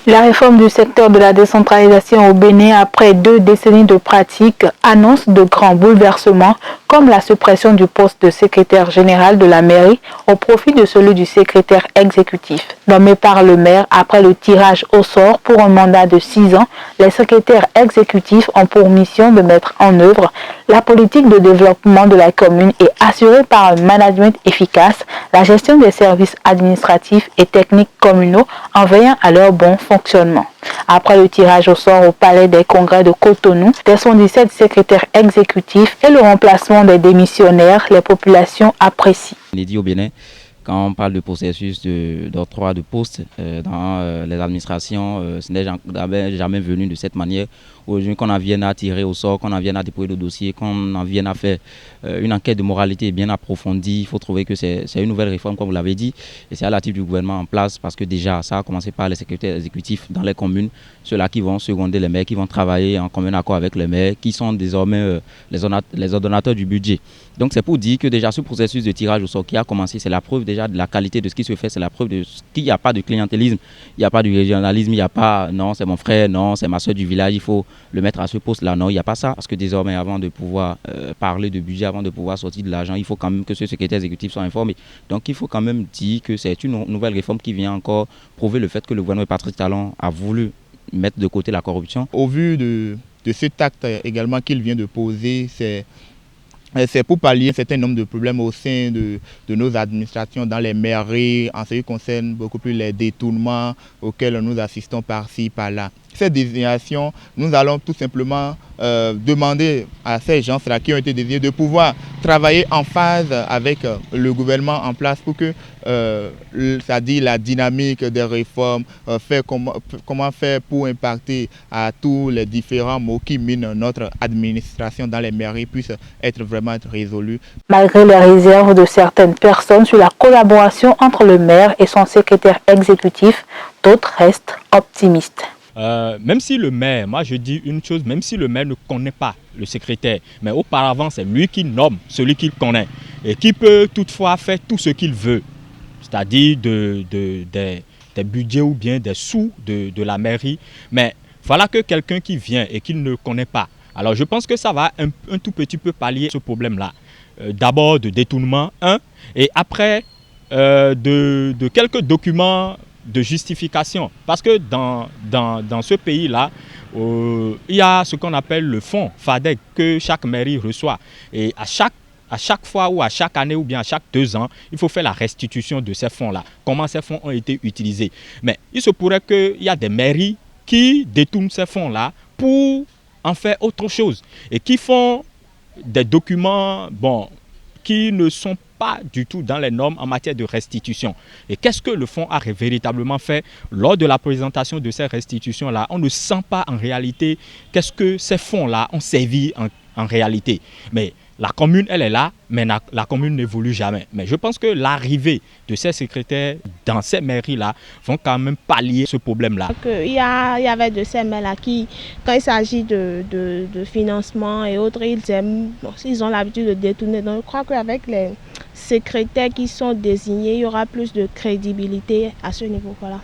La réforme du secteur de la décentralisation au Bénin après 2 décennies de pratique annonce de grands bouleversements comme la suppression du poste de secrétaire général de la mairie au profit de celui du secrétaire exécutif. Nommé par le maire après le tirage au sort pour un mandat de 6 ans, les secrétaires exécutifs ont pour mission de mettre en œuvre la politique de développement de la commune et assurer par un management efficace la gestion des services administratifs et techniques communaux en veillant à leur bon fonctionnement. Après le tirage au sort au Palais des Congrès de Cotonou des 117 secrétaires exécutifs et le remplacement des démissionnaires, les populations apprécient. Inédit au Bénin, quand on parle de processus d'octroi de poste dans les administrations, ce n'est jamais venu de cette manière. Aujourd'hui, qu'on en vienne à tirer au sort, qu'on en vienne à déployer le dossier, qu'on en vienne à faire une enquête de moralité bien approfondie, il faut trouver que c'est une nouvelle réforme, comme vous l'avez dit, et c'est à la type du gouvernement en place, parce que déjà, ça a commencé par les secrétaires exécutifs dans les communes, ceux-là qui vont seconder les maires, qui vont travailler en commun accord avec les maires, qui sont désormais les ordonnateurs du budget. Donc c'est pour dire que déjà ce processus de tirage au sort qui a commencé, c'est la preuve déjà de la qualité de ce qui se fait, c'est la preuve de qu'il n'y a pas de clientélisme, il n'y a pas de régionalisme, il n'y a pas non c'est mon frère, non c'est ma soeur du village, il faut le mettre à ce poste-là. Non, il n'y a pas ça, parce que désormais avant de pouvoir parler de budget, avant de pouvoir sortir de l'argent, il faut quand même que ce secrétaire exécutif soit informé. Donc il faut quand même dire que c'est une nouvelle réforme qui vient encore prouver le fait que le gouvernement Patrice Talon a voulu mettre de côté la corruption. Au vu de cet acte également qu'il vient de poser, c'est pour pallier un certain nombre de problèmes au sein de nos administrations dans les mairies, en ce qui concerne beaucoup plus les détournements auxquels nous assistons par-ci, par-là. Cette désignation, nous allons tout simplement demander à ces gens-là qui ont été désignés de pouvoir travailler en phase avec le gouvernement en place pour que, c'est-à-dire la dynamique des réformes, comment faire pour impacter à tous les différents maux qui minent notre administration dans les mairies puissent être vraiment résolus. Malgré les réserves de certaines personnes sur la collaboration entre le maire et son secrétaire exécutif, d'autres restent optimistes. Même si le maire, moi je dis une chose, même si le maire ne connaît pas le secrétaire, mais auparavant c'est lui qui nomme celui qu'il connaît et qui peut toutefois faire tout ce qu'il veut, c'est-à-dire des budgets ou bien des sous de la mairie, mais voilà que quelqu'un qui vient et qui ne connaît pas. Alors je pense que ça va un tout petit peu pallier ce problème-là. D'abord de détournement, et après de quelques documents de justification. Parce que dans ce pays-là, il y a ce qu'on appelle le fonds FADEC que chaque mairie reçoit. Et à chaque fois ou à chaque année ou bien à chaque 2 ans, il faut faire la restitution de ces fonds-là. Comment ces fonds ont été utilisés. Mais il se pourrait qu'il y a des mairies qui détournent ces fonds-là pour en faire autre chose. Et qui font des documents qui ne sont pas du tout dans les normes en matière de restitution. Et qu'est-ce que le fonds a véritablement fait lors de la présentation de ces restitutions-là? On ne sent pas en réalité qu'est-ce que ces fonds-là ont servi en réalité. Mais la commune, elle est là, mais la commune n'évolue jamais. Mais je pense que l'arrivée de ces secrétaires dans ces mairies-là vont quand même pallier ce problème-là. Il y avait de ces maires-là qui, quand il s'agit de financement et autres, ils ont l'habitude de détourner. Donc je crois qu'avec les secrétaires qui sont désignés, il y aura plus de crédibilité à ce niveau-là.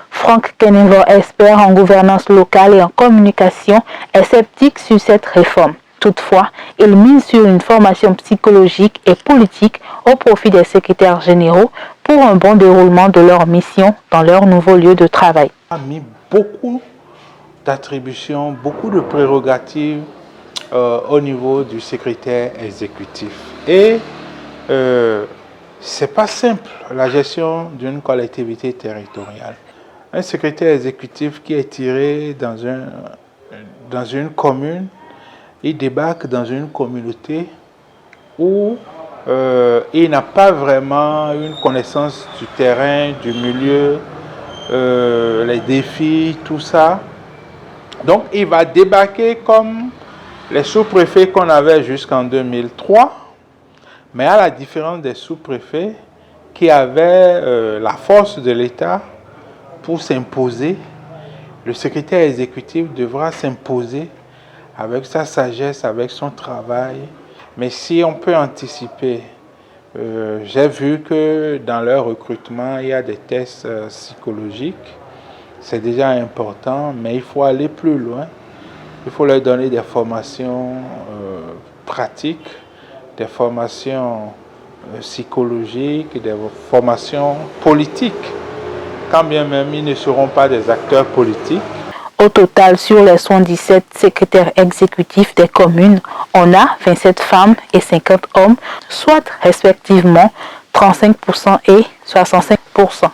Franck Kenevo, expert en gouvernance locale et en communication, est sceptique sur cette réforme. Toutefois, il mise sur une formation psychologique et politique au profit des secrétaires généraux pour un bon déroulement de leur mission dans leur nouveau lieu de travail. On a mis beaucoup d'attributions, beaucoup de prérogatives au niveau du secrétaire exécutif. Et c'est pas simple la gestion d'une collectivité territoriale. Un secrétaire exécutif qui est tiré dans une commune, il débarque dans une communauté où il n'a pas vraiment une connaissance du terrain, du milieu, les défis, tout ça. Donc il va débarquer comme les sous-préfets qu'on avait jusqu'en 2003, mais à la différence des sous-préfets qui avaient la force de l'État pour s'imposer, le secrétaire exécutif devra s'imposer avec sa sagesse, avec son travail. Mais si on peut anticiper, j'ai vu que dans leur recrutement, il y a des tests psychologiques c'est déjà important, mais il faut aller plus loin. Il faut leur donner des formations pratiques, des formations psychologiques, des formations politiques, quand bien même ils ne seront pas des acteurs politiques. Au total, sur les 77 secrétaires exécutifs des communes, on a 27 femmes et 50 hommes, soit respectivement 35% et 65%.